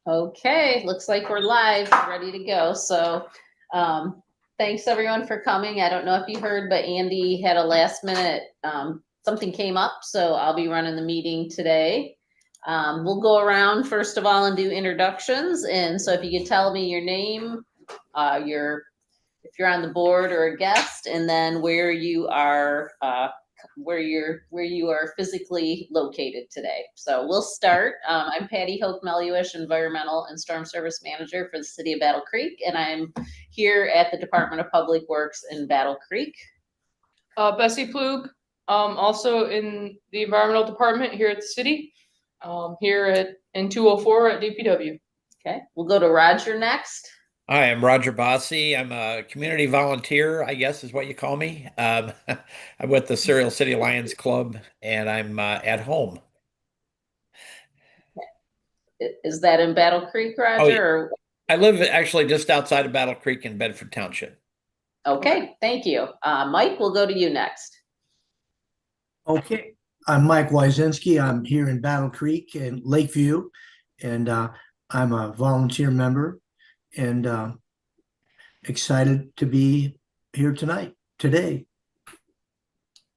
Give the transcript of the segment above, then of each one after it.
Okay, looks like we're live, ready to go. So, thanks everyone for coming. I don't know if you heard, but Andy had a last minute, something came up, so I'll be running the meeting today. We'll go around first of all and do introductions. And so if you could tell me your name, if you're on the board or a guest, and then where you are, where you are physically located today. So we'll start. I'm Patty Hoke Meluish, Environmental and Storm Service Manager for the City of Battle Creek, and I'm here at the Department of Public Works in Battle Creek. Bessie Plug, also in the Environmental Department here at the city, here in 204 at DPW. Okay, we'll go to Roger next. Hi, I'm Roger Bossi. I'm a community volunteer, I guess is what you call me. I'm with the Cereal City Lions Club, and I'm at home. Is that in Battle Creek, Roger? Oh, yeah. Or? I live actually just outside of Battle Creek in Bedford Township. Okay, thank you. Mike, we'll go to you next. Okay, I'm Mike Wyszynski. I'm here in Battle Creek and Lakeview, and I'm a volunteer member and excited to be here today.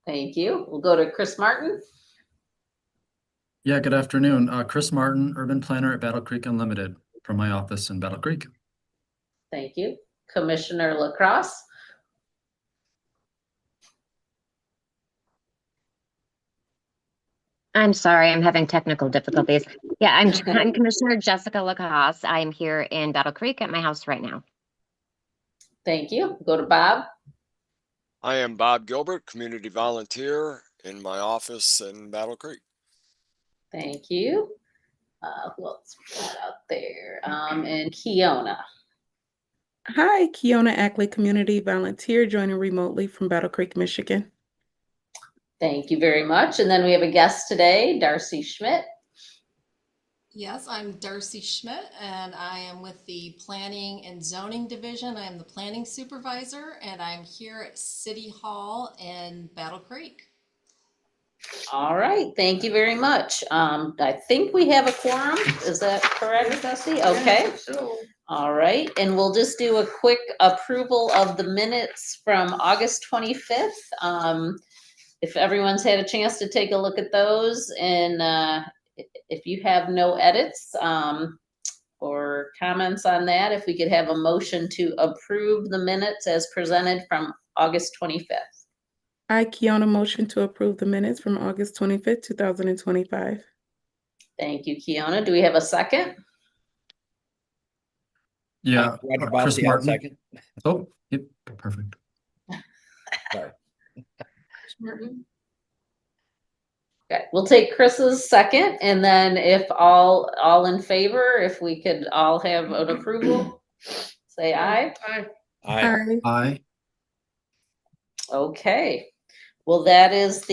Thank you. We'll go to Chris Martin. Yeah, good afternoon. Chris Martin, Urban Planner at Battle Creek Unlimited from my office in Battle Creek. Thank you. Commissioner LaCrosse. I'm sorry, I'm having technical difficulties. Yeah, I'm Commissioner Jessica LaCrosse. I'm here in Battle Creek at my house right now. Thank you. Go to Bob. I am Bob Gilbert, community volunteer in my office in Battle Creek. Thank you. Who else we got out there? And Kiona. Hi, Kiona Ackley, community volunteer, joining remotely from Battle Creek, Michigan. Thank you very much. And then we have a guest today, Darcy Schmidt. Yes, I'm Darcy Schmidt, and I am with the Planning and Zoning Division. I am the planning supervisor, and I'm here at City Hall in Battle Creek. All right, thank you very much. I think we have a quorum. Is that correct, Dusty? Okay. All right, and we'll just do a quick approval of the minutes from August 25th. If everyone's had a chance to take a look at those, and if you have no edits or comments on that, if we could have a motion to approve the minutes as presented from August 25th. I, Kiona, motion to approve the minutes from August 25th, 2025. Thank you, Kiona. Do we have a second? Yeah, Roger Chris Bossi, Martin. second. Oh, yep, perfect. Sorry. Okay, we'll take Chris's second, and then if all in favor, if we could all have an approval, say aye. Aye. Aye. Okay, well, that is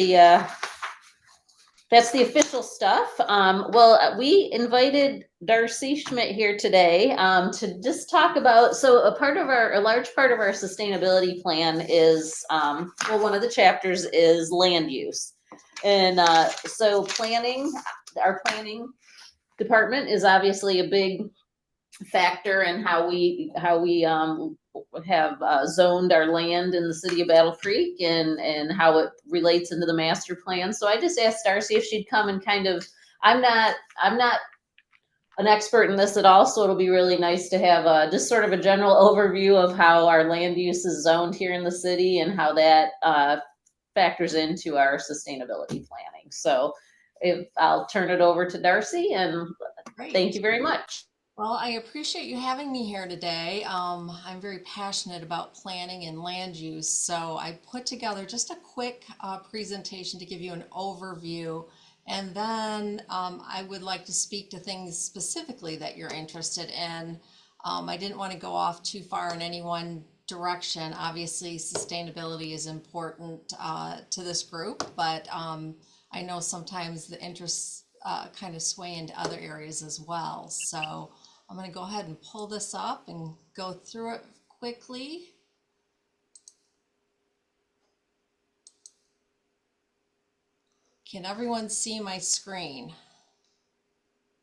that's the official stuff. Well, we invited Darcy Schmidt here today to just talk about, so a large part of our sustainability plan is, well, one of the chapters is land use. And so our planning department is obviously a big factor in how we have zoned our land in the city of Battle Creek and how it relates into the master plan. So I just asked Darcy if she'd come and I'm not an expert in this at all, so it'll be really nice to have just sort of a general overview of how our land use is zoned here in the city and how that factors into our sustainability planning. So I'll turn it over to Darcy, and Great. Thank you very much. Well, I appreciate you having me here today. I'm very passionate about planning and land use, so I put together just a quick presentation to give you an overview, and then I would like to speak to things specifically that you're interested in. I didn't want to go off too far in any one direction. Obviously, sustainability is important to this group, but I know sometimes the interests kind of sway into other areas as well. So I'm going to go ahead and pull this up and go through it quickly. Can everyone see my screen?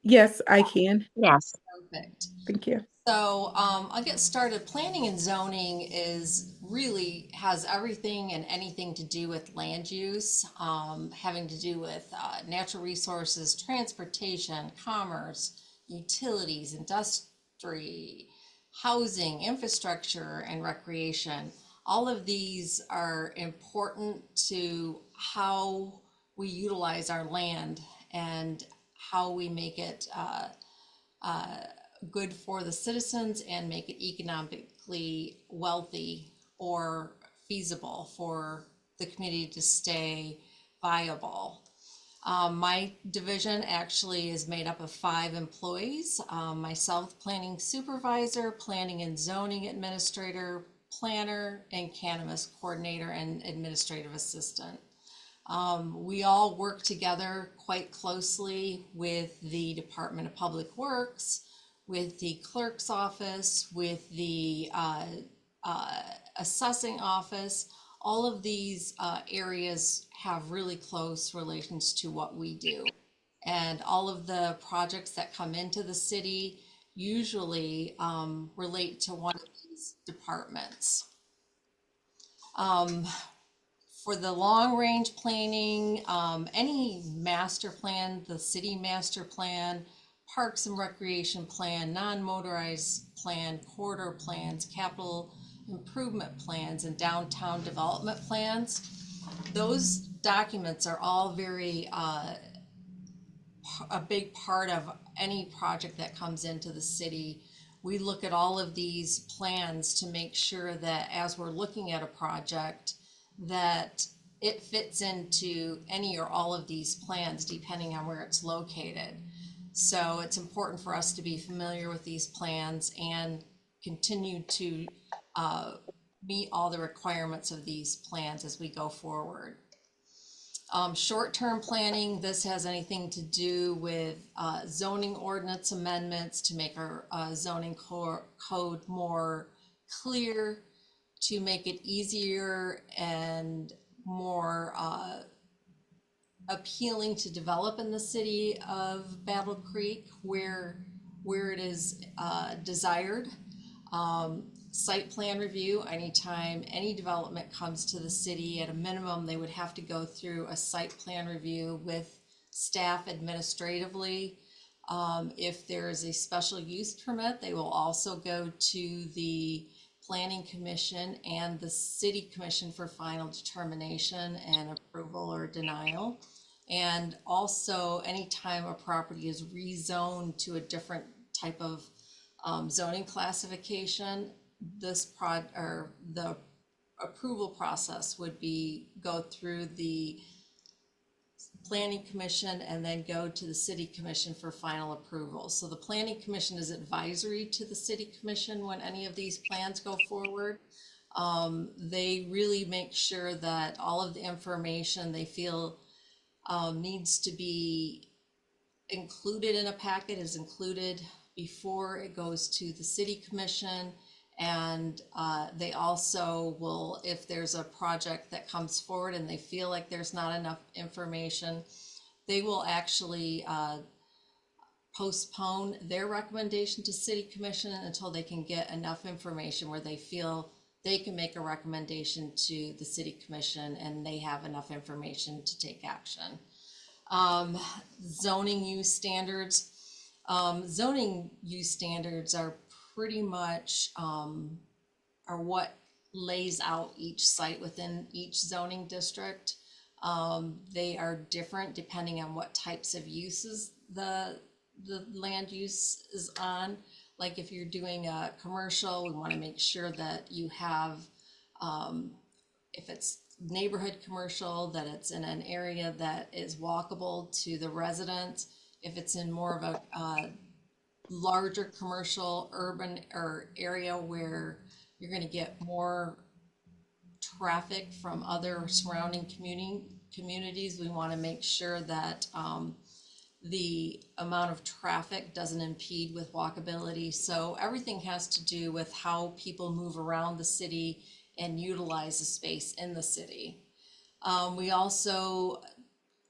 Yes, I can. Yes. Perfect. Thank you. So I'll get started. Planning and zoning is really has everything and anything to do with land use, having to do with natural resources, transportation, commerce, utilities, industry, housing, infrastructure, and recreation. All of these are important to how we utilize our land and how we make it good for the citizens and make it economically wealthy or feasible for the community to stay viable. My division actually is made up of 5 employees. Myself, planning supervisor, planning and zoning administrator, planner, and cannabis coordinator and administrative assistant. We all work together quite closely with the Department of Public Works, with the clerk's office, with the assessing office. All of these areas have really close relations to what we do. And all of the projects that come into the city usually relate to one of these departments. For the long range planning, any master plan, the city master plan, parks and recreation plan, non-motorized plan, corridor plans, capital improvement plans, and downtown development plans, those documents are all very a big part of any project that comes into the city. We look at all of these plans to make sure that as we're looking at a project, that it fits into any or all of these plans depending on where it's located. So it's important for us to be familiar with these plans and continue to meet all the requirements of these plans as we go forward. Short-term planning, this has anything to do with zoning ordinance amendments to make our zoning code more clear, to make it easier and more appealing to develop in the city of Battle Creek where it is desired. Site plan review, anytime any development comes to the city, at a minimum, they would have to go through a site plan review with staff administratively. If there is a special use permit, they will also go to the Planning Commission and the City Commission for final determination and approval or denial. And also, anytime a property is rezoned to a different type of zoning classification, the approval process would go through the Planning Commission and then go to the City Commission for final approval. So the Planning Commission is advisory to the City Commission when any of these plans go forward. They really make sure that all of the information they feel needs to be included in a packet is included before it goes to the City Commission. And they also will, if there's a project that comes forward and they feel like there's not enough information, they will actually postpone their recommendation to City Commission until they can get enough information where they feel they can make a recommendation to the City Commission and they have enough information to take action. Zoning use standards. Zoning use standards are pretty much are what lays out each site within each zoning district. They are different depending on what types of uses the land use is on. Like if you're doing a commercial, we want to make sure that you have, if it's neighborhood commercial, that it's in an area that is walkable to the residents. If it's in more of a larger commercial urban or area where you're going to get more traffic from other surrounding communities, we want to make sure that the amount of traffic doesn't impede with walkability. So everything has to do with how people move around the city and utilize the space in the city. We also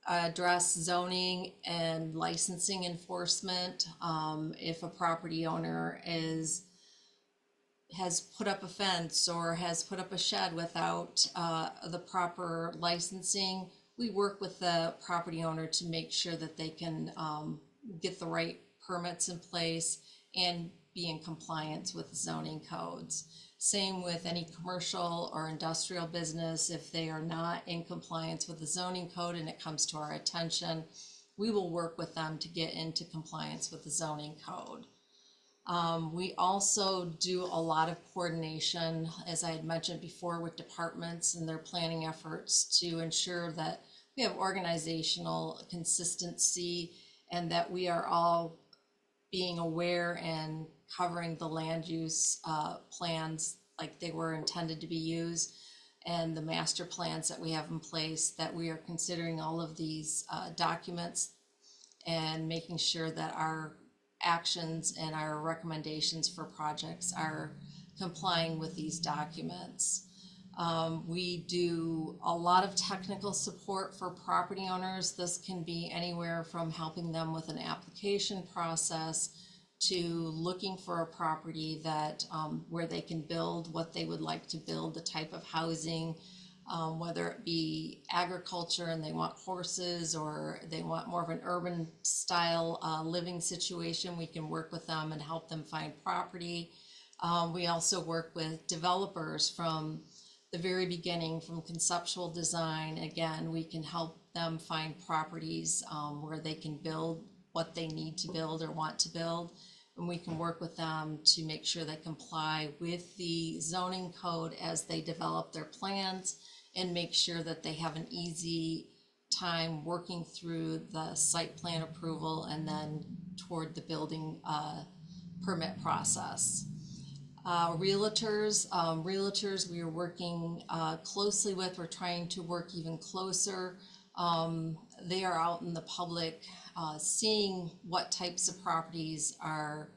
address zoning and licensing enforcement. If a property owner has put up a fence or has put up a shed without the proper licensing, we work with the property owner to make sure that they can get the right permits in place and be in compliance with zoning codes. Same with any commercial or industrial business. If they are not in compliance with the zoning code and it comes to our attention, we will work with them to get into compliance with the zoning code. We also do a lot of coordination, as I had mentioned before, with departments and their planning efforts to ensure that we have organizational consistency and that we are all being aware and covering the land use plans like they were intended to be used, and the master plans that we have in place, that we are considering all of these documents and making sure that our actions and our recommendations for projects are complying with these documents. We do a lot of technical support for property owners. This can be anywhere from helping them with an application process to looking for a property that where they can build what they would like to build, the type of housing, whether it be agriculture and they want horses or they want more of an urban style living situation. We can work with them and help them find property. We also work with developers from the very beginning, from conceptual design. Again, we can help them find properties where they can build what they need to build or want to build. And we can work with them to make sure they comply with the zoning code as they develop their plans, and make sure that they have an easy time working through the site plan approval and then toward the building permit process. Realtors we are working closely with. We're trying to work even closer. They are out in the public seeing what types of properties are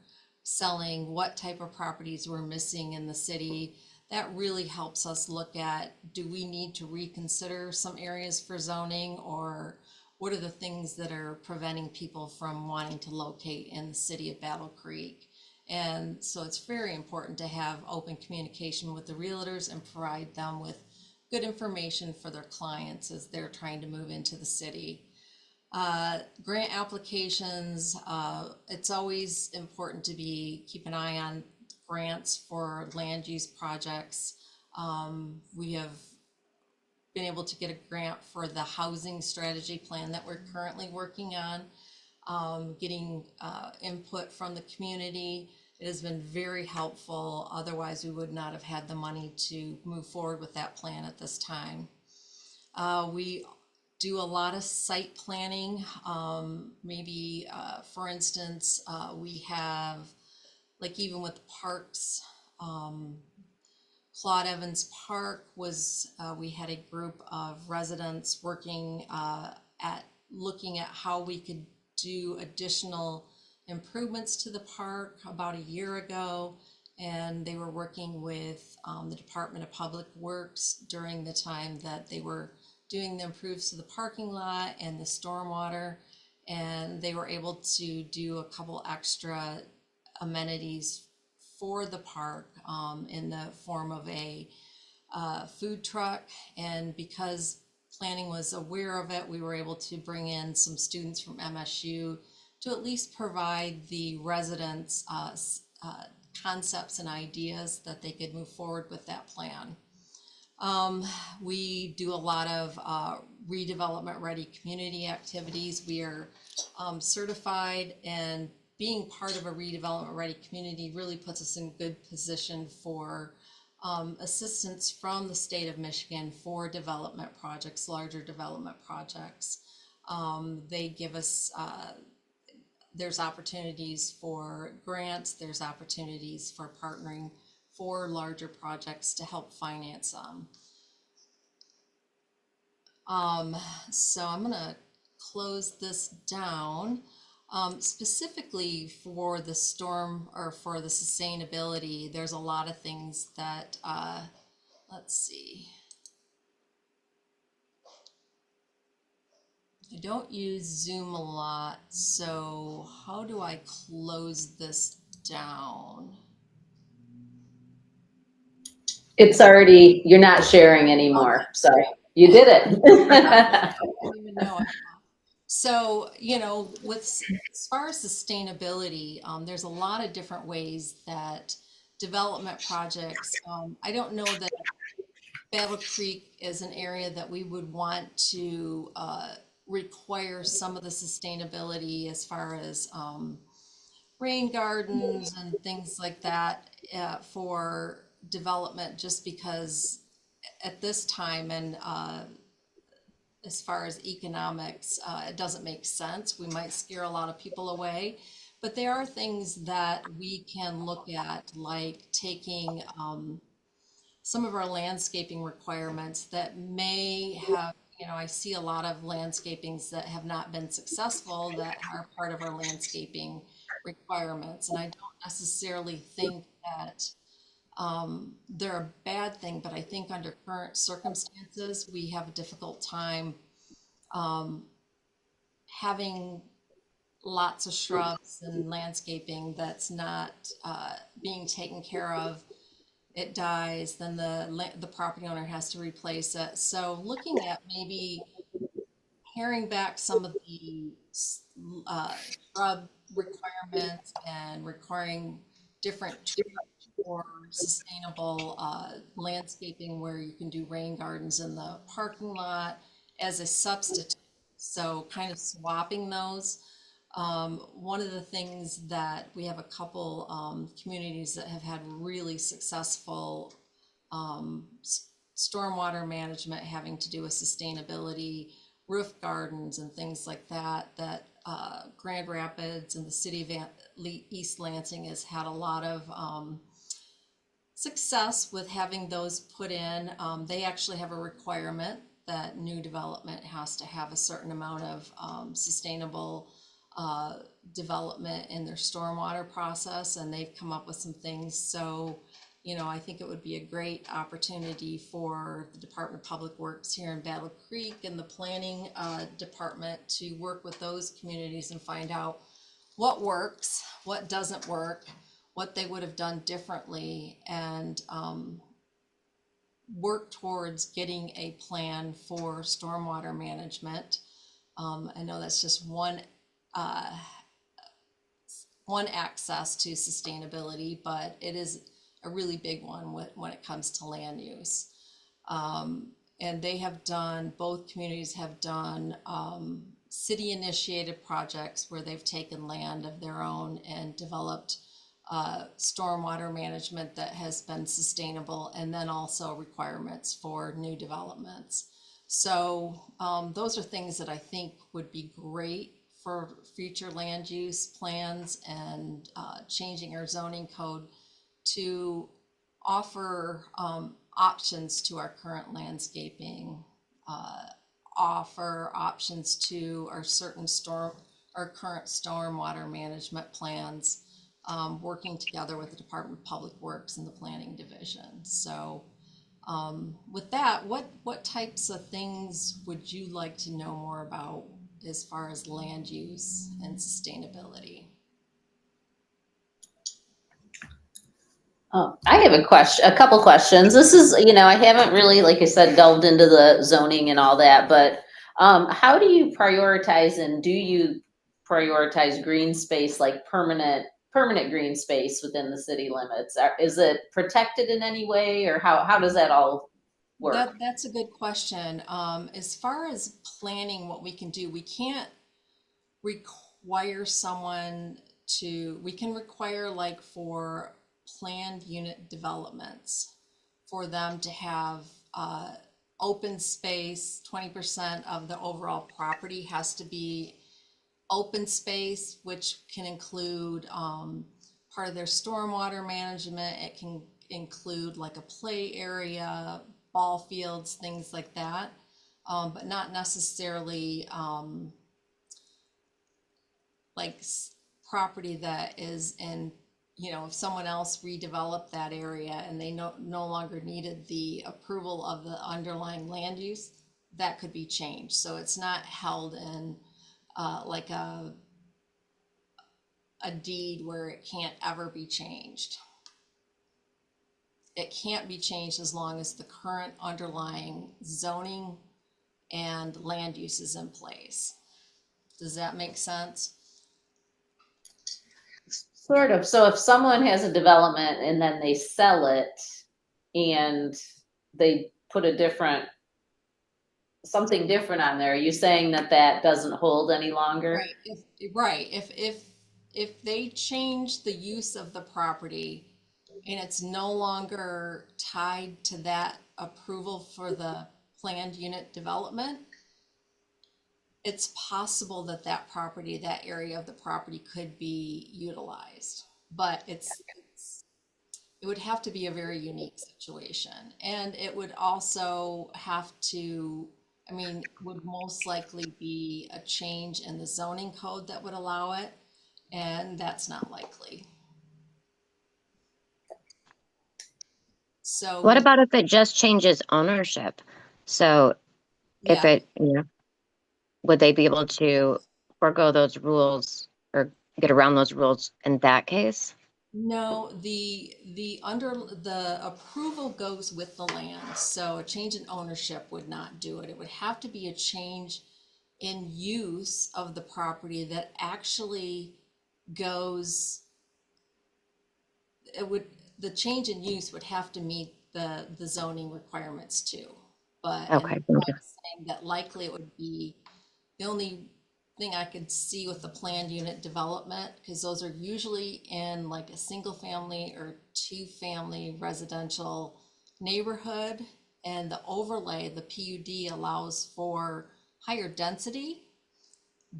selling, what type of properties we're missing in the city. That really helps us look at, do we need to reconsider some areas for zoning, or what are the things that are preventing people from wanting to locate in the city of Battle Creek? And so it's very important to have open communication with the realtors and provide them with good information for their clients as they're trying to move into the city. Grant applications, it's always important to keep an eye on grants for land use projects. We have been able to get a grant for the housing strategy plan that we're currently working on, getting input from the community. It has been very helpful. Otherwise, we would not have had the money to move forward with that plan at this time. We do a lot of site planning. Maybe, for instance, we have, like even with parks, Claude Evans Park was, we had a group of residents working at looking at how we could do additional improvements to the park about a year ago. And they were working with the Department of Public Works during the time that they were doing the improves to the parking lot and the stormwater. And they were able to do a couple extra amenities for the park in the form of a food truck. And because planning was aware of it, we were able to bring in some students from MSU to at least provide the residents concepts and ideas that they could move forward with that plan. We do a lot of redevelopment ready community activities. We are certified, and being part of a redevelopment ready community really puts us in good position for assistance from the state of Michigan for development projects, larger development projects. They give us, there's opportunities for grants, there's opportunities for partnering for larger projects to help finance them. So I'm gonna close this down. Specifically for the storm or for the sustainability, there's a lot of things that, let's see. I don't use Zoom a lot, so how do I close this down? It's already, you're not sharing anymore, so you did it. I didn't even know it. So, as far as sustainability, there's a lot of different ways that development projects, I don't know that Battle Creek is an area that we would want to require some of the sustainability as far as rain gardens and things like that for development, just because at this time and as far as economics, it doesn't make sense. We might scare a lot of people away, but there are things that we can look at, like taking some of our landscaping requirements that may have, I see a lot of landscapings that have not been successful that are part of our landscaping requirements. And I don't necessarily think that they're a bad thing, but I think under current circumstances, we have a difficult time um, having lots of shrubs and landscaping that's not being taken care of. It dies, then the property owner has to replace it. So looking at maybe paring back some of the uh, shrub requirements and requiring different trees for sustainable landscaping where you can do rain gardens in the parking lot as a substitute. So kind of swapping those. One of the things that we have a couple communities that have had really successful stormwater management having to do with sustainability, roof gardens and things like that, that Grand Rapids and the city of East Lansing has had a lot of success with having those put in. They actually have a requirement that new development has to have a certain amount of sustainable development in their stormwater process, and they've come up with some things. So, I think it would be a great opportunity for the Department of Public Works here in Battle Creek and the planning department to work with those communities and find out what works, what doesn't work, what they would have done differently, and work towards getting a plan for stormwater management. I know that's just one access to sustainability, but it is a really big one when it comes to land use. And both communities have done city initiated projects where they've taken land of their own and developed stormwater management that has been sustainable, and then also requirements for new developments. So those are things that I think would be great for future land use plans and changing our zoning code to offer options to our current landscaping, offer options to our current stormwater management plans, working together with the Department of Public Works and the Planning Division. So with that, what types of things would you like to know more about as far as land use and sustainability? Oh, I have a couple questions. This is, I haven't really, like I said, delved into the zoning and all that, but how do you prioritize, and do you prioritize green space, like permanent green space within the city limits? Is it protected in any way, or how does that all work? That's a good question. As far as planning what we can do, we can't require someone we can require, like for planned unit developments, for them to have open space. 20% of the overall property has to be open space, which can include part of their stormwater management. It can include like a play area, ball fields, things like that, but not necessarily like property that is in, if someone else redeveloped that area and they no longer needed the approval of the underlying land use, that could be changed. So it's not held in like a deed where it can't ever be changed. It can't be changed as long as the current underlying zoning and land use is in place. Does that make sense? Sort of. So if someone has a development and then they sell it and they put something different on there, are you saying that that doesn't hold any longer? Right. If they change the use of the property and it's no longer tied to that approval for the planned unit development, it's possible that that property, that area of the property could be utilized, but it would have to be a very unique situation. And it would also have to, I mean, would most likely be a change in the zoning code that would allow it, and that's not likely. So What about if it just changes ownership? So if yeah, it, would they be able to forego those rules or get around those rules in that case? no, the approval goes with the land, so a change in ownership would not do it. It would have to be a change in use of the property that actually goes, the change in use would have to meet the zoning requirements too. But, and Okay, that's thank why you. I'm saying that likely it would be, the only thing I could see with the planned unit development, because those are usually in like a single family or 2-family residential neighborhood, and the overlay, the PUD allows for higher density,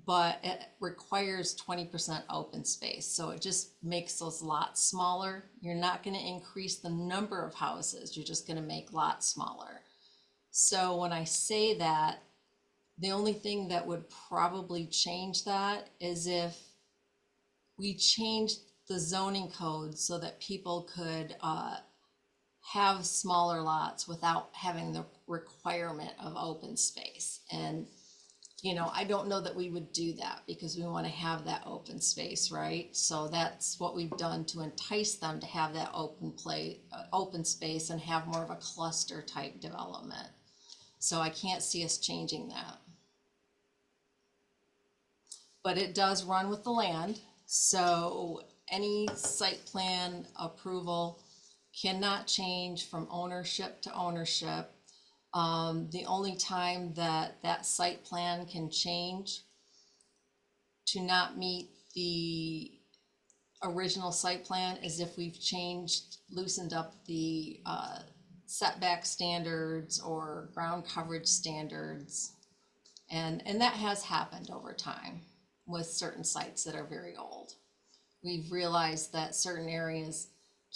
but it requires 20% open space. So it just makes those lots smaller. You're not going to increase the number of houses. You're just going to make lots smaller. So when I say that, the only thing that would probably change that is if we changed the zoning code so that people could have smaller lots without having the requirement of open space. And I don't know that we would do that because we want to have that open space, right? So that's what we've done to entice them to have that open space and have more of a cluster type development. So I can't see us changing that. But it does run with the land. So any site plan approval cannot change from ownership to ownership. The only time that that site plan can change to not meet the original site plan is if we've loosened up the setback standards or ground coverage standards. And that has happened over time with certain sites that are very old. We've realized that certain areas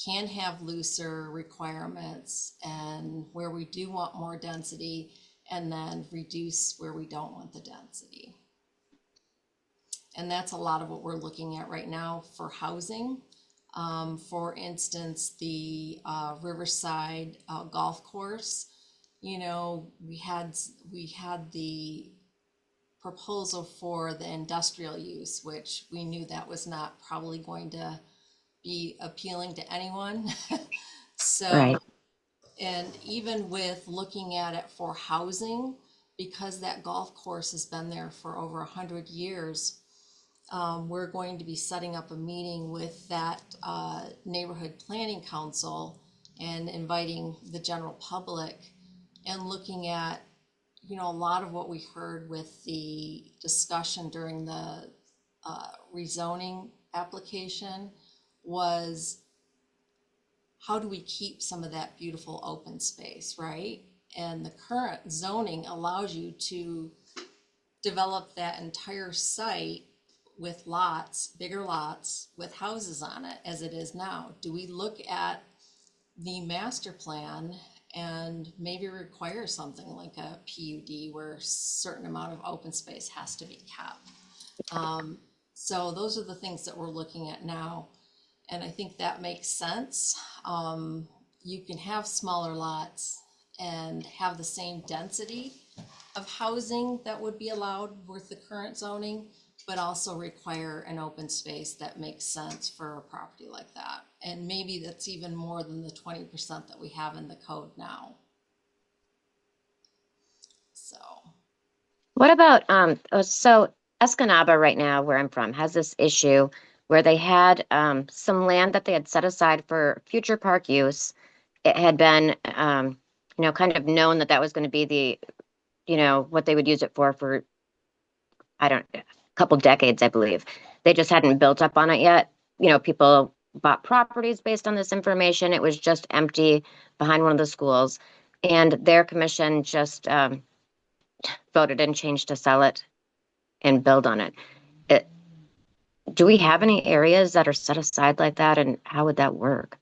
can have looser requirements and where we do want more density, and then reduce where we don't want the density. And that's a lot of what we're looking at right now for housing. For instance, the Riverside golf course, we had the proposal for the industrial use, which we knew that was not probably going to be appealing to anyone. So, Right. and even with looking at it for housing, because that golf course has been there for over 100 years, we're going to be setting up a meeting with that neighborhood planning council and inviting the general public and looking at a lot of what we heard with the discussion during the rezoning application was, how do we keep some of that beautiful open space, right? And the current zoning allows you to develop that entire site with lots, bigger lots, with houses on it as it is now. Do we look at the master plan and maybe require something like a PUD where a certain amount of open space has to be kept? So those are the things that we're looking at now. And I think that makes sense. You can have smaller lots and have the same density of housing that would be allowed with the current zoning, but also require an open space that makes sense for a property like that. And maybe that's even more than the 20% that we have in the code now. So, What about, so Escanaba right now, where I'm from, has this issue where they had some land that they had set aside for future park use. It had been, kind of known that that was going to be the, what they would use it for, a couple decades, I believe. They just hadn't built up on it yet. People bought properties based on this information. It was just empty behind one of the schools. And their commission just voted and changed to sell it and build on it. Do we have any areas that are set aside like that, and how would that work?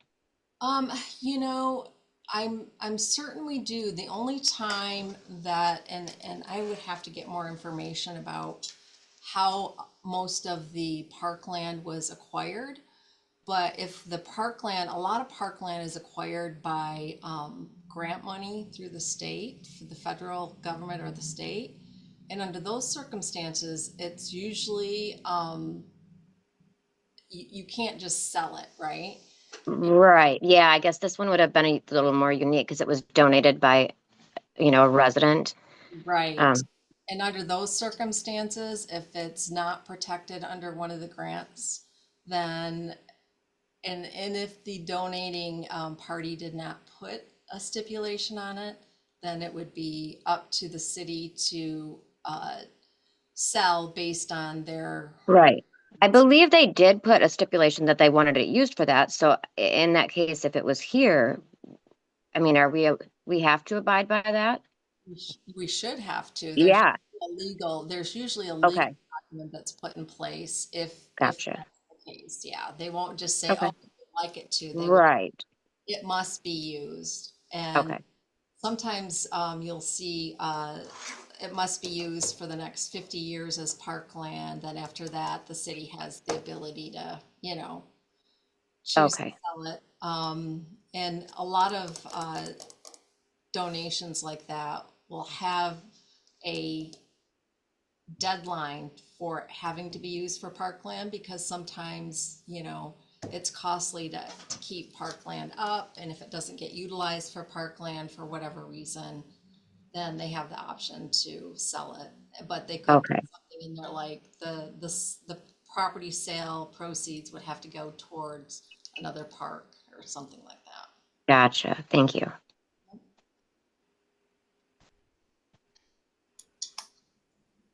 you know, I'm certain we do. The only time that, and I would have to get more information about how most of the parkland was acquired. But if the parkland, a lot of parkland is acquired by grant money through the state, the federal government or the state. And under those circumstances, it's usually, you can't just sell it, right? Right. Yeah, I guess this one would have been a little more unique because it was donated by, a resident. Right. Um, And under those circumstances, if it's not protected under one of the grants, then, and if the donating party did not put a stipulation on it, then it would be up to the city to sell based on their. right. I believe they did put a stipulation that they wanted it used for that. So in that case, if it was here, I mean, we have to abide by that? We should have to. Yeah. There's usually a legal Okay. document that's put in place if Gotcha. that's the case. Yeah, they won't just say, Okay. oh, we'd like it to. Right. It must be used. And Okay. sometimes you'll see it must be used for the next 50 years as parkland. And after that, the city has the ability to, choose to Okay. sell it. And a lot of donations like that will have a deadline for having to be used for parkland, because sometimes, it's costly to keep parkland up. And if it doesn't get utilized for parkland for whatever reason, then they have the option to sell it. But they could put Okay. something in there like the property sale proceeds would have to go towards another park or something like that. Gotcha. Thank you.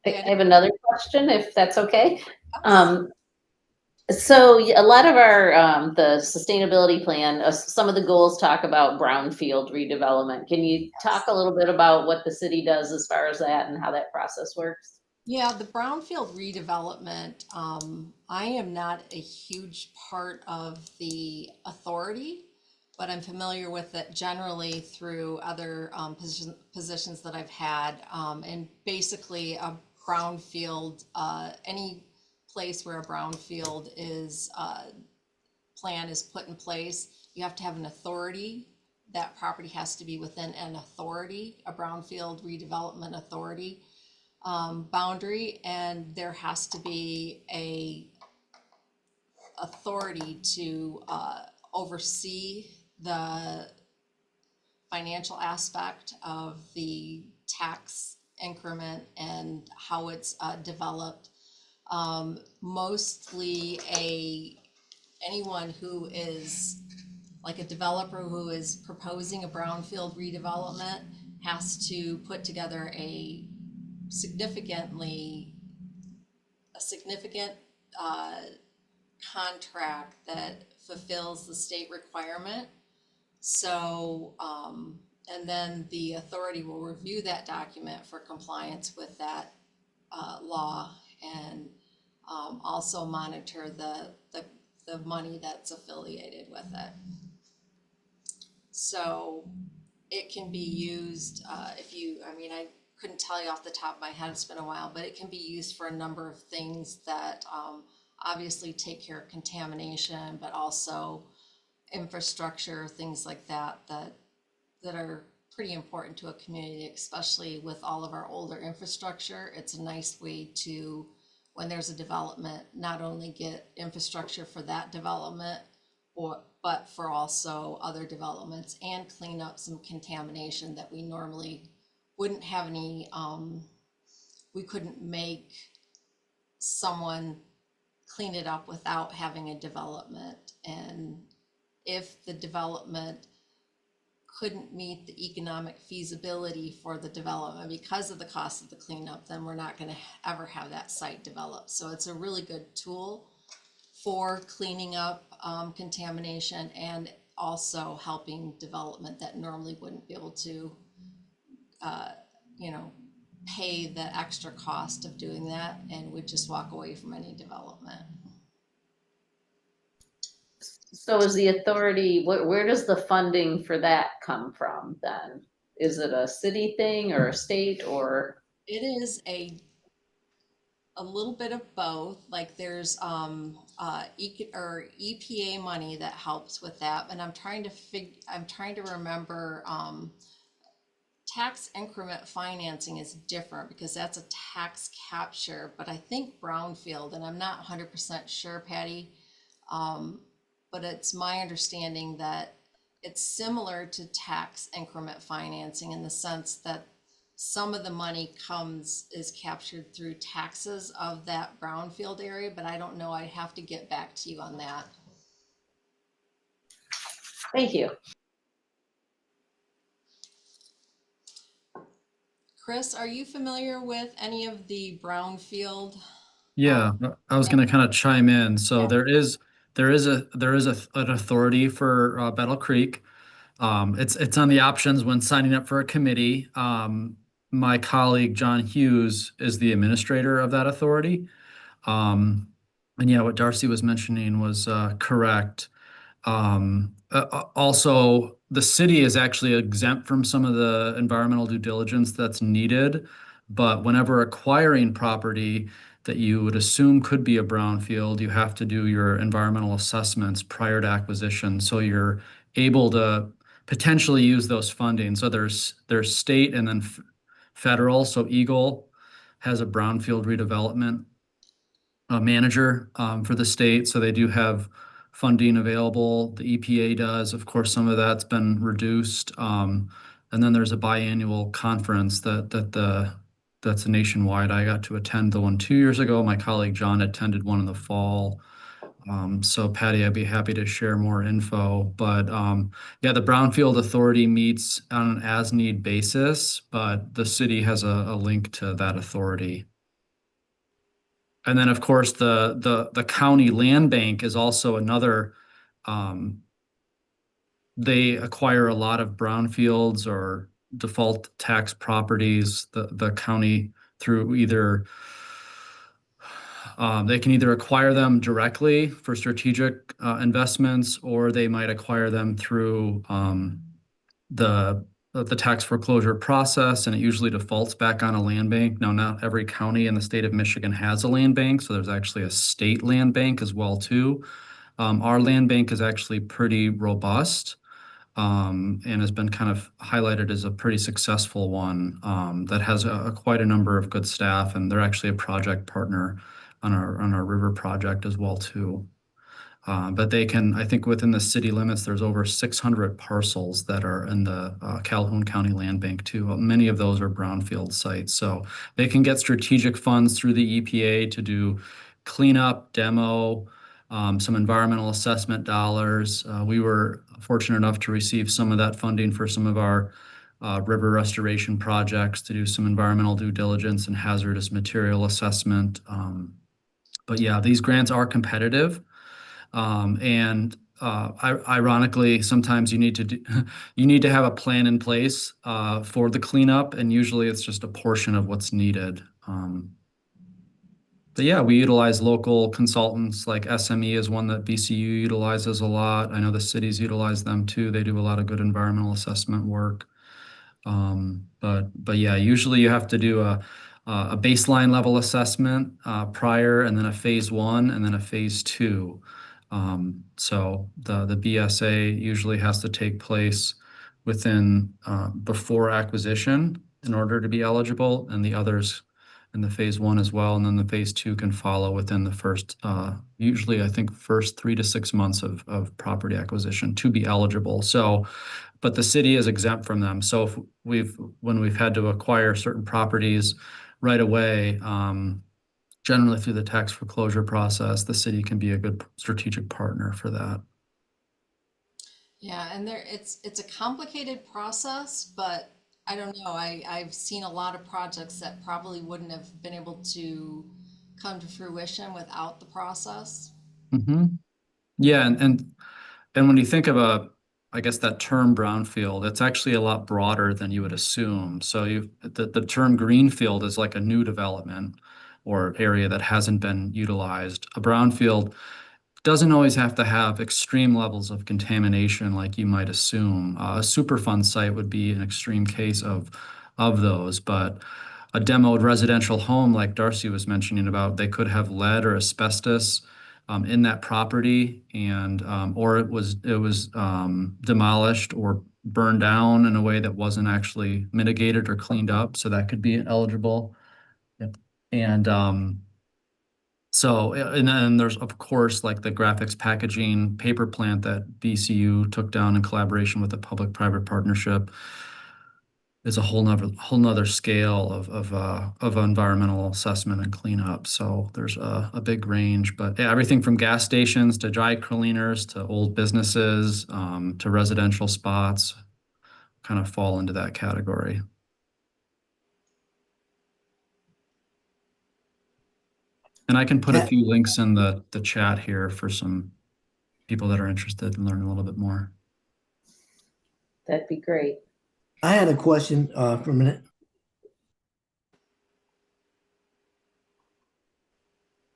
I have another question, if that's okay. So a lot of our, the sustainability plan, some of the goals talk about brownfield redevelopment. Can you talk a little bit about what the city does as far as that and how that process works? Yeah, the brownfield redevelopment, I am not a huge part of the authority, but I'm familiar with it generally through other positions that I've had. And basically a brownfield, any place where a brownfield is plan is put in place, you have to have an authority. That property has to be within an authority, a brownfield redevelopment authority boundary, and there has to be a authority to oversee the financial aspect of the tax increment and how it's developed. Mostly anyone who is like a developer who is proposing a brownfield redevelopment has to put together a significant contract that fulfills the state requirement. So, and then the authority will review that document for compliance with that law, and also monitor the money that's affiliated with it. So it can be used I couldn't tell you off the top of my head, it's been a while, but it can be used for a number of things that obviously take care of contamination, but also infrastructure, things like that are pretty important to a community, especially with all of our older infrastructure. It's a nice way to, when there's a development, not only get infrastructure for that development, but for also other developments, and clean up some contamination that we normally wouldn't have any, we couldn't make someone clean it up without having a development. And if the development couldn't meet the economic feasibility for the development because of the cost of the cleanup, then we're not going to ever have that site developed. So it's a really good tool for cleaning up contamination, and also helping development that normally wouldn't be able to, pay the extra cost of doing that, and would just walk away from any development. So is the authority, where does the funding for that come from then? Is it a city thing or a state, or? It is a little bit of both. Like there's EPA money that helps with that, and I'm trying to remember. Tax increment financing is different because that's a tax capture, but I think brownfield, and I'm not 100% sure, Patty, but it's my understanding that it's similar to tax increment financing in the sense that some of the money is captured through taxes of that brownfield area, but I don't know. I have to get back to you on that. Thank you. Chris, are you familiar with any of the brownfield? Yeah, I was going to kind of chime in. So Yeah. there is an authority for Battle Creek. It's on the options when signing up for a committee. My colleague John Hughes is the administrator of that authority. And yeah, what Darcy was mentioning was correct. Also, the city is actually exempt from some of the environmental due diligence that's needed, but whenever acquiring property that you would assume could be a brownfield, you have to do your environmental assessments prior to acquisition, so you're able to potentially use those funding. So there's state and then federal. So Eagle has a brownfield redevelopment manager for the state, so they do have funding available. The EPA does. Of course, some of that's been reduced. And then there's a biannual conference that's nationwide. I got to attend the one 2 years ago. My colleague John attended one in the fall. So Patty, I'd be happy to share more info. But yeah, the Brownfield Authority meets on an as-need basis, but the city has a link to that authority. And then, of course, the county land bank is also another. They acquire a lot of brownfields or default tax properties. The county through either they can either acquire them directly for strategic investments, or they might acquire them through the tax foreclosure process, and it usually defaults back on a land bank. Now, not every county in the state of Michigan has a land bank, so there's actually a state land bank as well too. Our land bank is actually pretty robust, and has been kind of highlighted as a pretty successful one that has quite a number of good staff, and they're actually a project partner on our river project as well too. But they can, I think within the city limits, there's over 600 parcels that are in the Calhoun County Land Bank too. Many of those are brownfield sites. So they can get strategic funds through the EPA to do cleanup, demo, some environmental assessment dollars. We were fortunate enough to receive some of that funding for some of our river restoration projects to do some environmental due diligence and hazardous material assessment. But yeah, these grants are competitive. And ironically, sometimes you need to have a plan in place for the cleanup, and usually it's just a portion of what's needed. But yeah, we utilize local consultants, like SME is one that BCU utilizes a lot. I know the cities utilize them too. They do a lot of good environmental assessment work. But yeah, usually you have to do a baseline level assessment prior, and then a phase 1, and then a phase 2. So the BSA usually has to take place within before acquisition in order to be eligible, and the others in the phase 1 as well. And then the phase 2 can follow within the first, usually I think first 3 to 6 months of property acquisition to be eligible. So, but the city is exempt from them. So if when we've had to acquire certain properties right away, generally through the tax foreclosure process, the city can be a good strategic partner for that. Yeah, and it's a complicated process, but I don't know. I've seen a lot of projects that probably wouldn't have been able to come to fruition without the process. Mm-hmm. Yeah, and when you think of I guess that term brownfield, it's actually a lot broader than you would assume. So the term greenfield is like a new development or area that hasn't been utilized. A brownfield doesn't always have to have extreme levels of contamination like you might assume. A Superfund site would be an extreme case of those, but a demoed residential home like Darcy was mentioning about, they could have lead or asbestos in that property, and or it was demolished or burned down in a way that wasn't actually mitigated or cleaned up, so that could be eligible. Yep. And so, and then there's, of course, like the graphics packaging paper plant that BCU took down in collaboration with a public-private partnership is a whole nother scale of environmental assessment and cleanup. So there's a big range, but yeah, everything from gas stations to dry cleaners to old businesses to residential spots kind of fall into that category. And I can put a few links in the chat here for some people that are interested in learning a little bit more. That'd be great. I had a question for a minute.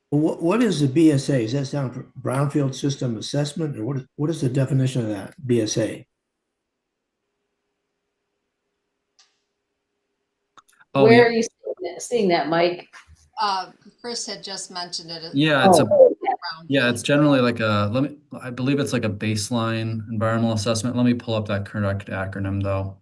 What is the BSA? Does that sound for Brownfield System Assessment, or what is the definition of that BSA? Oh, Where yeah. are you seeing that, Mike? Chris had just mentioned it. Yeah, it's Brownfield. it's generally like I believe it's like a baseline environmental assessment. Let me pull up that correct acronym though.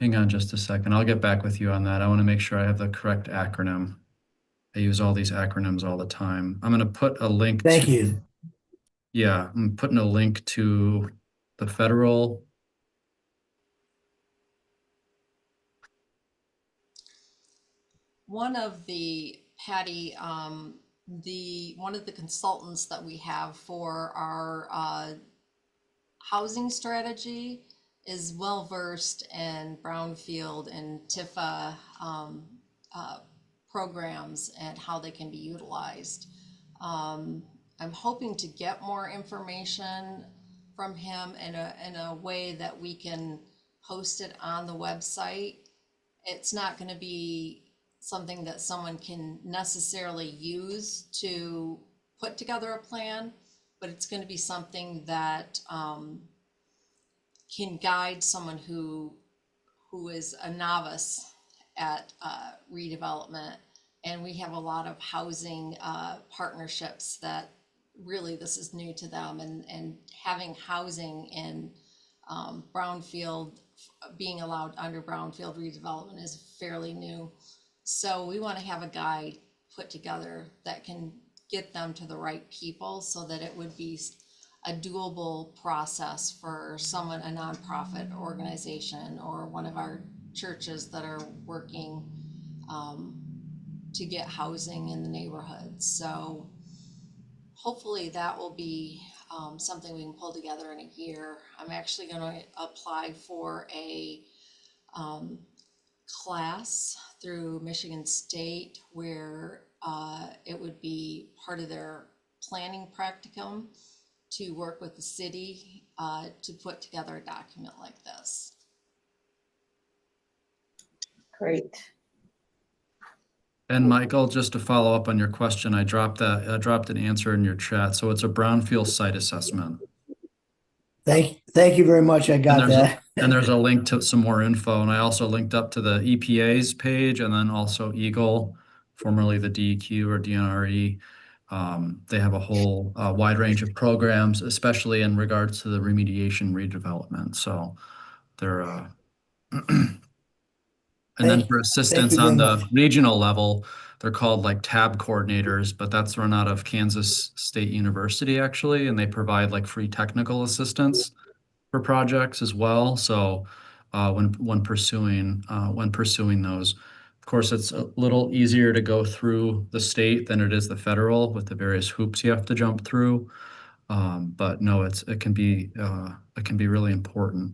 Hang on just a second. I'll get back with you on that. I want to make sure I have the correct acronym. I use all these acronyms all the time. I'm going to put a link Thank to, you. yeah, I'm putting a link to the federal. One of the Patty, one of the consultants that we have for our housing strategy is well versed in brownfield and TIFA programs and how they can be utilized. I'm hoping to get more information from him in a way that we can post it on the website. It's not going to be something that someone can necessarily use to put together a plan, but it's going to be something that can guide someone who is a novice at redevelopment. And we have a lot of housing partnerships that really this is new to them, and having housing in brownfield, being allowed under brownfield redevelopment is fairly new. So we want to have a guide put together that can get them to the right people so that it would be a doable process for someone, a nonprofit organization or one of our churches that are working to get housing in the neighborhood. So hopefully that will be something we can pull together in a year. I'm actually going to apply for a class through Michigan State where it would be part of their planning practicum to work with the city to put together a document like this. Great. And Michael, just to follow up on your question, I dropped an answer in your chat. So it's a brownfield site assessment. Thank you very much. I got that. And there's a link to some more info, and I also linked up to the EPA's page, and then also Eagle, formerly the DEQ or DNRE. They have a whole wide range of programs, especially in regards to the remediation redevelopment. So they're and then for Thank assistance you very on much. the regional level, they're called like tab coordinators, but that's run out of Kansas State University actually, and they provide like free technical assistance for projects as well. So when pursuing those, of course, it's a little easier to go through the state than it is the federal with the various hoops you have to jump through. But no, it can be really important.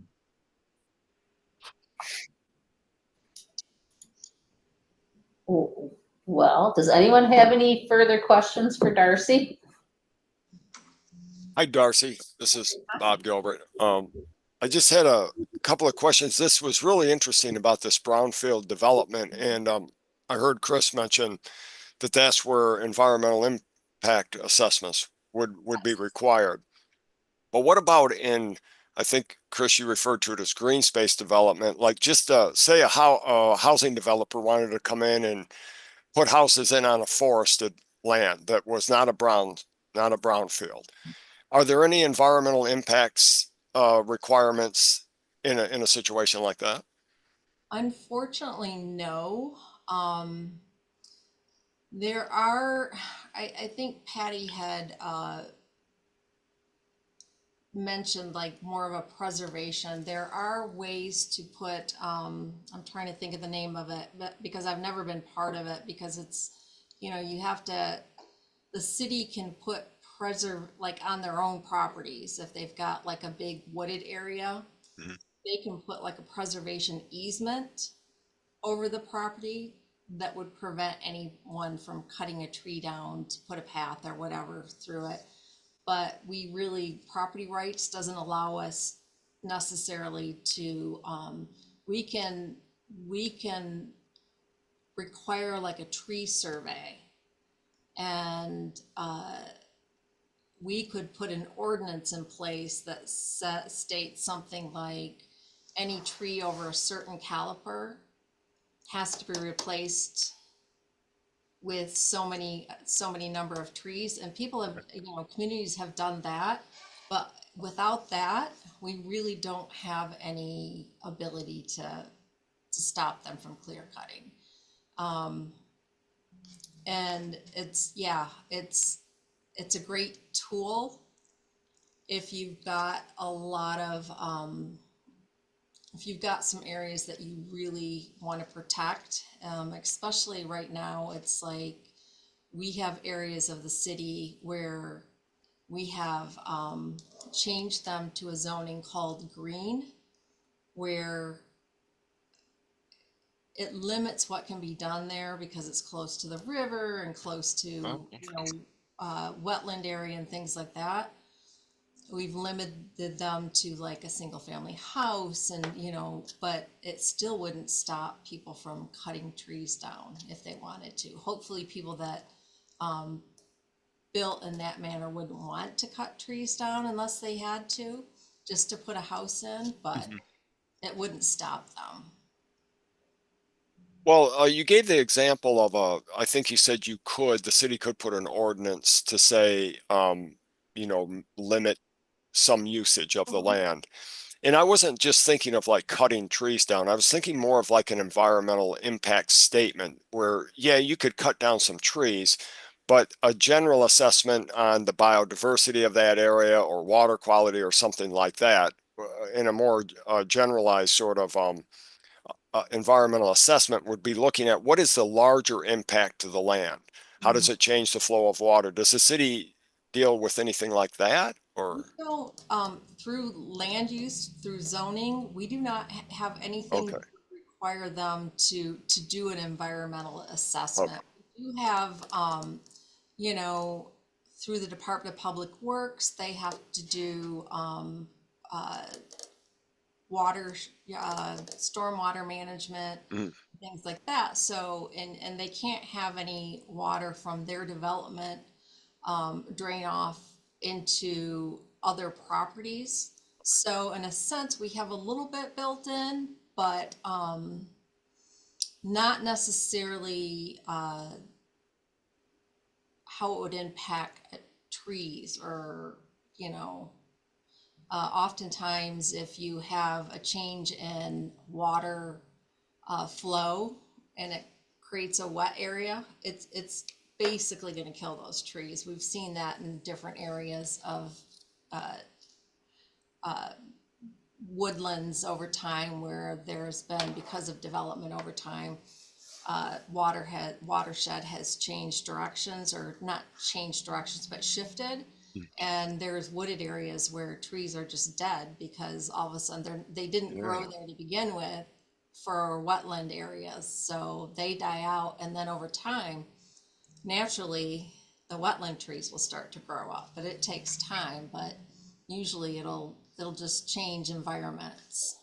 Well, does anyone have any further questions for Darcy? Hi, Darcy. This is Bob Gilbert. I just had a couple of questions. This was really interesting about this brownfield development, and I heard Chris mention that that's where environmental impact assessments would be required. But what about in, I think, Chris, you referred to it as green space development, like just say a housing developer wanted to come in and put houses in on a forested land that was not a brownfield. Are there any environmental impacts requirements in a situation like that? Unfortunately, no. There are, I think Patty had mentioned like more of a preservation. There are ways to put, I'm trying to think of the name of it, but because I've never been part of it, because it's, you have to, the city can put like on their own properties, if they've got like a big wooded area, Mhm. they can put like a preservation easement over the property that would prevent anyone from cutting a tree down to put a path or whatever through it. But property rights doesn't allow us necessarily to, we can require like a tree survey, and we could put an ordinance in place that states something like any tree over a certain caliper has to be replaced with so many number of trees. And people have, communities have done that, but without that, we really don't have any ability to stop them from clear cutting. And it's a great tool if you've got if you've got some areas that you really want to protect, especially right now. It's like we have areas of the city where we have changed them to a zoning called green, where it limits what can be done there because it's close to the river and close to wetland area and things like that. We've limited them to like a single family house, and but it still wouldn't stop people from cutting trees down if they wanted to. Hopefully people that built in that manner wouldn't want to cut trees down unless they had to, just to put a house in, but it wouldn't stop them. Well, you gave the example of I think you said the city could put an ordinance to say, limit some usage of the land. And I wasn't just thinking of like cutting trees down. I was thinking more of like an environmental impact statement where, yeah, you could cut down some trees, but a general assessment on the biodiversity of that area or water quality or something like that in a more generalized sort of environmental assessment would be looking at what is the larger impact to the land? How does it change the flow of water? Does the city deal with anything like that? Or So, through land use, through zoning, we do not have anything okay, that would require them to do an environmental okay, assessment. We do have, through the Department of Public Works, they have to do water, stormwater management, mhm, things like that. So, and they can't have any water from their development drain off into other properties. So in a sense, we have a little bit built in, but not necessarily how it would impact trees or, you know, oftentimes if you have a change in water flow and it creates a wet area, it's basically going to kill those trees. We've seen that in different areas of woodlands over time where there's been, because of development over time, watershed has changed directions, or not changed directions, but shifted. And there's wooded areas where trees are just dead because all of a sudden they didn't grow there to begin with for wetland areas. So they die out, and then over time, naturally, the wetland trees will start to grow up, but it takes time, but usually it'll just change environments.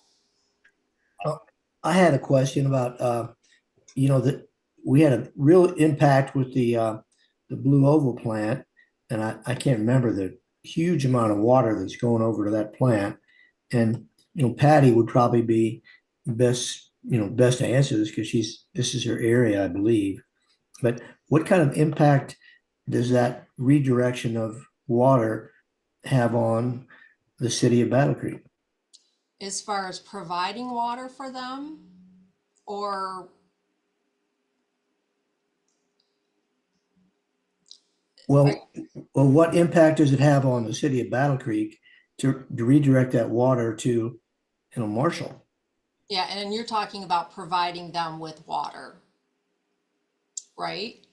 I had a question about, that we had a real impact with the Blue Oval plant, and I can't remember the huge amount of water that's going over to that plant. And, Patty would probably be best to answer this because this is her area, I believe. But what kind of impact does that redirection of water have on the city of Battle Creek? As far as providing water for them, or Well, what impact does it have on the city of Battle Creek to redirect that water to, Marshall? yeah, and you're talking about providing them with water, right?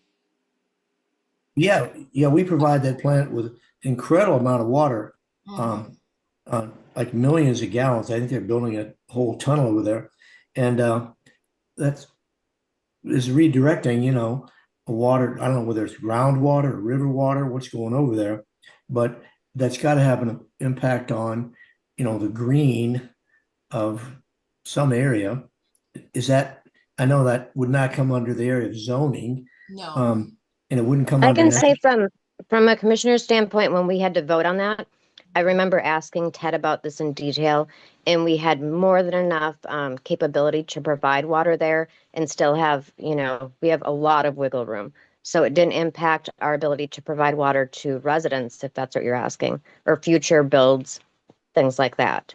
Yeah, we provide that plant with incredible amount of water, like millions of gallons. I think they're building a whole tunnel over there, and that's is redirecting, water. I don't know whether it's groundwater or river water, what's going over there, but that's got to have an impact on, the green of some area. Is that, I know that would not come under the area of zoning, No. and it wouldn't come I under can that. say from a commissioner's standpoint, when we had to vote on that, I remember asking Ted about this in detail, and we had more than enough capability to provide water there and still have, we have a lot of wiggle room. So it didn't impact our ability to provide water to residents, if that's what you're asking, or future builds, things like that.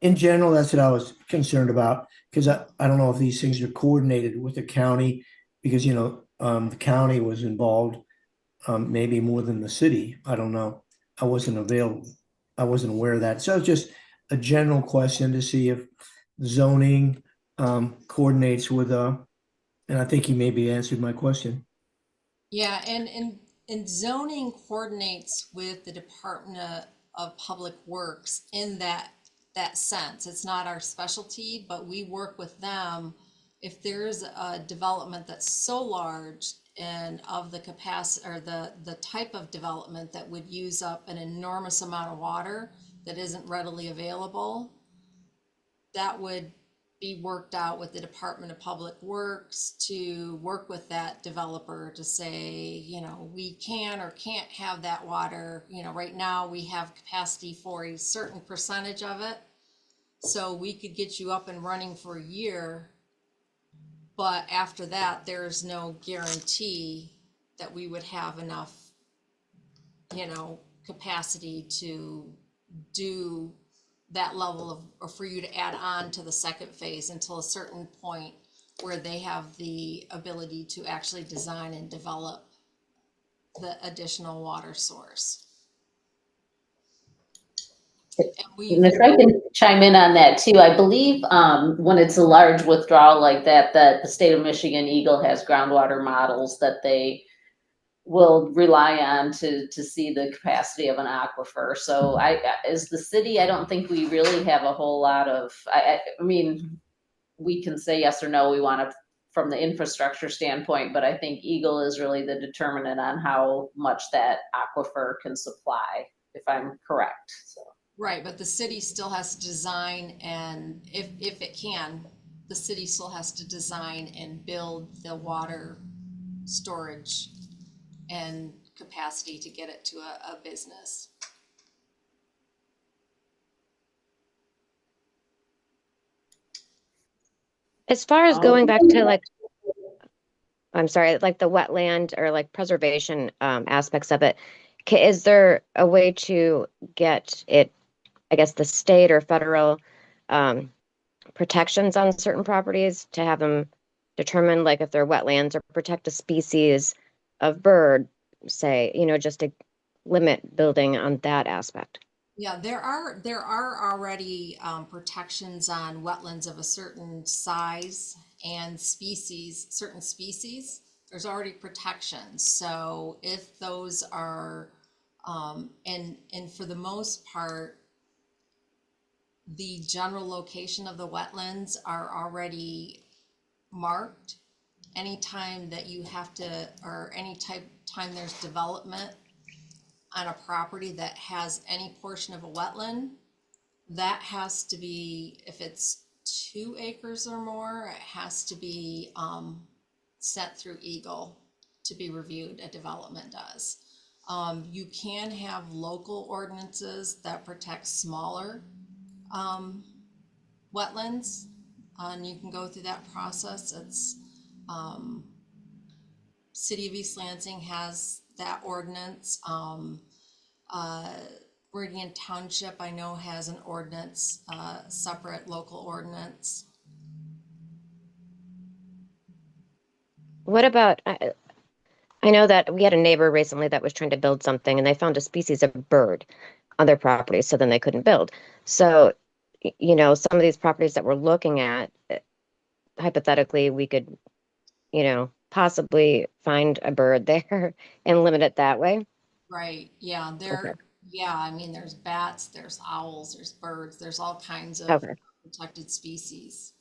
In general, that's what I was concerned about, because I don't know if these things are coordinated with the county, because, the county was involved, maybe more than the city. I don't know. I wasn't available. I wasn't aware of that. So it's just a general question to see if zoning coordinates with, and I think he maybe answered my question. Yeah, and zoning coordinates with the Department of Public Works in that sense. It's not our specialty, but we work with them. If there's a development that's so large and of the capacity, or the type of development that would use up an enormous amount of water that isn't readily available, that would be worked out with the Department of Public Works to work with that developer to say, we can or can't have that water. Right now we have capacity for a certain percentage of it. So we could get you up and running for a year, but after that, there's no guarantee that we would have enough, capacity to do that level of, or for you to add on to the second phase until a certain point where they have the ability to actually design and develop the additional water source. And if I can chime in on that too, I believe when it's a large withdrawal like that, that the state of Michigan Eagle has groundwater models that they will rely on to see the capacity of an aquifer. So as the city, I don't think we really have a whole lot of, I mean, we can say yes or no, we want to from the infrastructure standpoint, but I think Eagle is really the determinant on how much that aquifer can supply, if I'm correct, so. Right, but the city still has to design, and if it can, the city still has to design and build the water storage and capacity to get it to a business. As far as going back to like, I'm sorry, like the wetland or like preservation aspects of it, is there a way to get it, I guess, the state or federal protections on certain properties to have them determine like if they're wetlands or protect a species of bird, say, just to limit building on that aspect? Yeah, there are already protections on wetlands of a certain size and species, certain species. There's already protections. So if those are, and for the most part, the general location of the wetlands are already marked. Anytime that you have to, or time there's development on a property that has any portion of a wetland, that has to be, if it's 2 acres or more, it has to be sent through Eagle to be reviewed. A development does. You can have local ordinances that protect smaller wetlands, and you can go through that process. It's City of East Lansing has that ordinance. Meridian Township, I know, has an ordinance, separate local ordinance. What about, I know that we had a neighbor recently that was trying to build something and they found a species of bird on their property, so then they couldn't build. So, some of these properties that we're looking at, hypothetically, we could, possibly find a bird there and limit it that way. Right, yeah, Okay. I mean, there's bats, there's owls, there's birds, there's all kinds of Okay. protected species.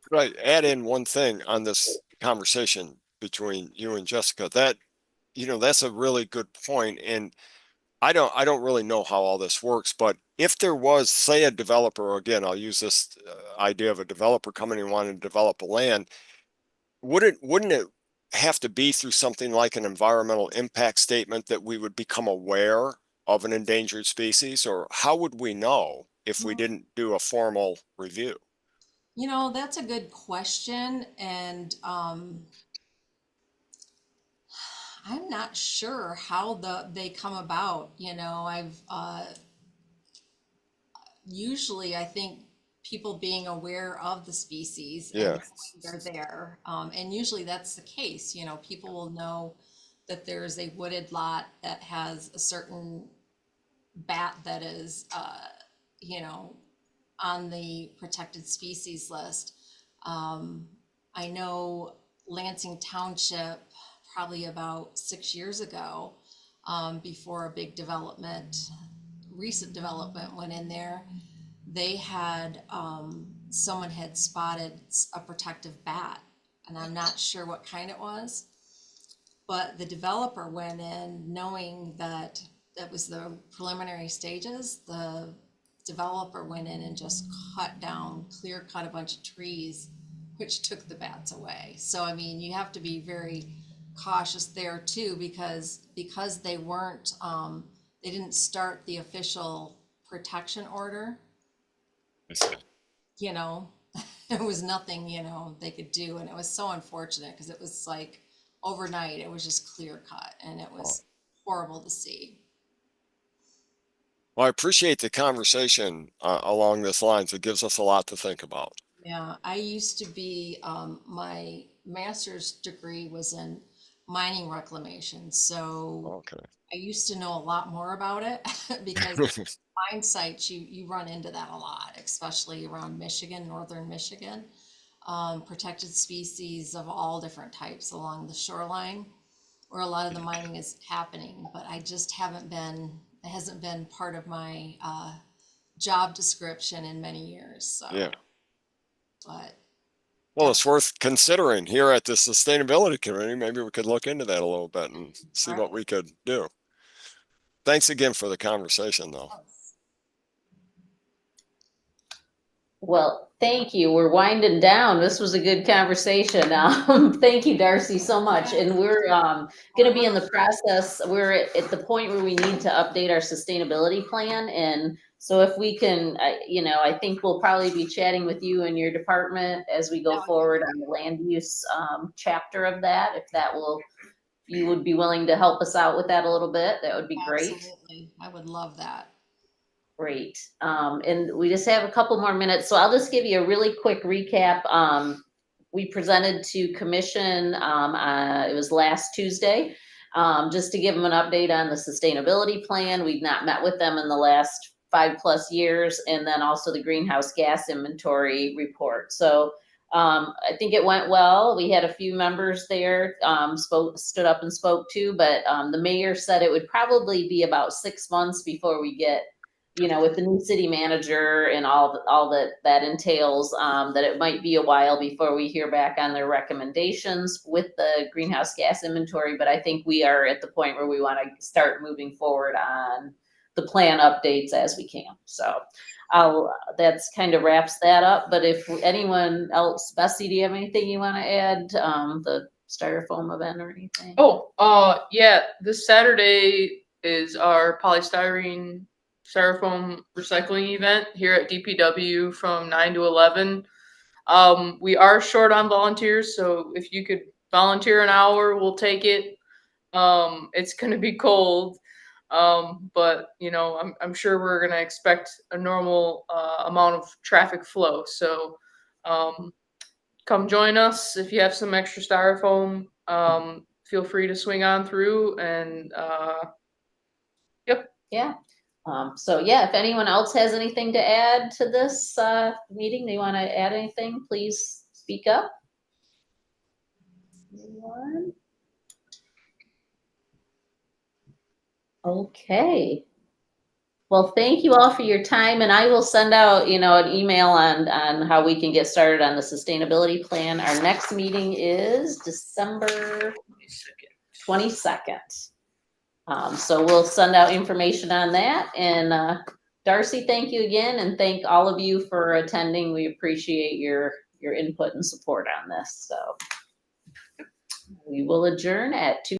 Could I add in one thing on this conversation between you and Jessica? That, that's a really good point. And I don't really know how all this works, but if there was, say, a developer, again, I'll use this idea of a developer coming and wanting to develop a land, wouldn't it have to be through something like an environmental impact statement that we would become aware of an endangered species? Or how would we know if we didn't do a formal review? That's a good question, and I'm not sure how they come about. I've usually, I think, people being aware of the species Yeah. and they're there, and usually that's the case. People will know that there's a wooded lot that has a certain bat that is, on the protected species list. I know Lansing Township, probably about 6 years ago, before a big recent development went in there, they had, someone had spotted a protective bat, and I'm not sure what kind it was, but the developer went in knowing that that was the preliminary stages. The developer went in and just clear cut a bunch of trees, which took the bats away. So, I mean, you have to be very cautious there too, because they weren't, they didn't start the official protection order. There was nothing, they could do. And it was so unfortunate because it was like overnight, it was just clear cut and it was horrible to see. Well, I appreciate the conversation along this lines. It gives us a lot to think about. Yeah, I used to be, my master's degree was in mining reclamation. So Okay. I used to know a lot more about it because mine sites, you run into that a lot, especially around Michigan, northern Michigan. Protected species of all different types along the shoreline where a lot of the mining is happening, but I just it hasn't been part of my job description in many years. So, Yeah. but Well, it's worth considering here at the Sustainability Committee. Maybe we could look into that a little bit and see what we could do. Thanks again for the conversation, though. Well, thank you. We're winding down. This was a good conversation. Thank you, Darcy, so much. And we're going to be in the process. We're at the point where we need to update our sustainability plan. And so if we can, I think we'll probably be chatting with you and your department as we go forward on the land use chapter of that. If you would be willing to help us out with that a little bit, that would be great. Absolutely. I would love that. Great. And we just have a couple more minutes, so I'll just give you a really quick recap. We presented to commission, it was last Tuesday, just to give them an update on the sustainability plan. We've not met with them in the last 5+ years, and then also the greenhouse gas inventory report. So I think it went well. We had a few members there, stood up and spoke to, but the mayor said it would probably be about 6 months before we get, with the new city manager and all that entails, that it might be a while before we hear back on their recommendations with the greenhouse gas inventory. But I think we are at the point where we want to start moving forward on the plan updates as we can. So that's kind of wraps that up. But if anyone else, Bessie, do you have anything you want to add? The styrofoam event or anything? Yeah, this Saturday is our polystyrene styrofoam recycling event here at DPW from 9 to 11. We are short on volunteers, so if you could volunteer an hour, we'll take it. It's going to be cold, but I'm sure we're going to expect a normal amount of traffic flow. So come join us if you have some extra styrofoam. Feel free to swing on through and yep. Yeah. So yeah, if anyone else has anything to add to this meeting, they want to add anything, please speak up. Anyone? Okay. Well, thank you all for your time, and I will send out, an email on how we can get started on the sustainability plan. Our next meeting is December 22nd. So we'll send out information on that. And Darcy, thank you again, and thank all of you for attending. We appreciate your input and support on this. So we will adjourn at 2.